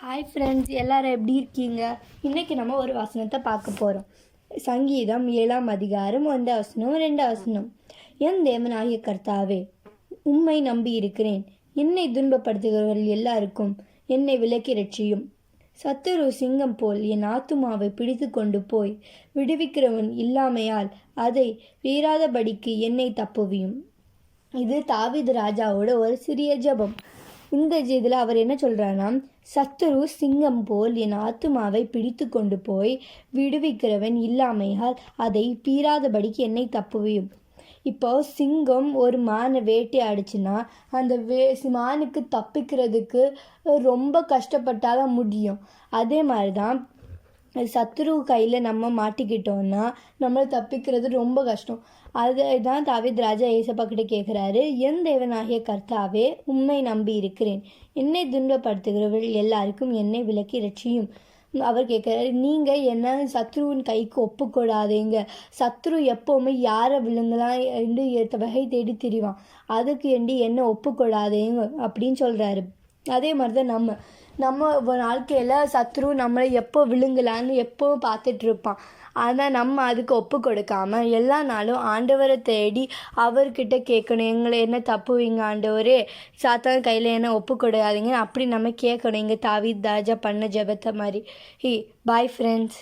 Hi friends, எல்லோரும் எப்படி இருக்கீங்க? இன்றைக்கி நம்ம ஒரு வசனத்தை பார்க்க போகிறோம். சங்கீதம் 7ஆம் அதிகாரம் 1 வசனம் 2 வசனம். என் தேவனாகிய கர்த்தாவே, உம்மை நம்பி இருக்கிறேன். என்னை துன்பப்படுத்துகிறவர்கள் எல்லாருக்கும் என்னை விலக்கி ரட்சியும். சத்துரு சிங்கம் போல் என் ஆத்துமாவை பிடித்து கொண்டு போய் விடுவிக்கிறவன் இல்லாமையால் அதை வீறாதபடிக்கு என்னை தப்புவியும். இது தாவீது ராஜாவோட ஒரு சிறிய ஜெபம். இந்த இதில் அவர் என்ன சொல்கிறான்னா, சத்துரு சிங்கம் போல் என் ஆத்துமாவை பிடித்து கொண்டு போய் விடுவிக்கிறவன் இல்லாமையால் அதை பீறாதபடிக்கு என்னை தப்புவியும். இப்போ சிங்கம் ஒரு மானை வேட்டையாடிச்சுன்னா அந்த மானுக்கு தப்பிக்கிறதுக்கு ரொம்ப கஷ்டப்பட்டாதான் முடியும். அதே மாதிரி தான் சத்துரு கையில் நம்ம மாட்டிக்கிட்டோன்னா நம்மளை தப்பிக்கிறது ரொம்ப கஷ்டம். அதை தான் தாவீது ராஜா ஏசப்பா கிட்ட கேட்குறாரு. என் தேவனாகிய கர்த்தாவே, உம்மை நம்பி இருக்கிறேன். என்னை துன்பப்படுத்துகிறவர்கள் எல்லாருக்கும் என்னை விலக்கி ரட்சியும். அவர் கேட்குறாரு, நீங்கள் என்ன சத்ருவின் கைக்கு ஒப்புக்கொடாதீங்க. சத்ரு எப்போவுமே யாரை விழுங்கலாம் என்று வகை தேடி திரிவான். அதுக்கு என்ன ஒப்புக்கொடாதீங்க அப்படின்னு சொல்கிறாரு. அதே மாதிரி தான் நம்ம வாழ்க்கையில் சத்ரு நம்மளை எப்போ விழுங்கலான்னு எப்போவும் பார்த்துட்ருப்பான். ஆனால் நம்ம அதுக்கு ஒப்பு கொடுக்காமல் எல்லா நாளும் ஆண்டவரை தேடி அவர்கிட்ட கேட்கணும். எங்களை என்ன தப்புவீங்க ஆண்டவரே, சாத்தான் கையில் என்ன ஒப்பு கொடுக்காதீங்க அப்படி நம்ம கேட்கணும். இங்கே தாவீது ராஜா பண்ண ஜெபத்தை மாதிரி. Bye friends.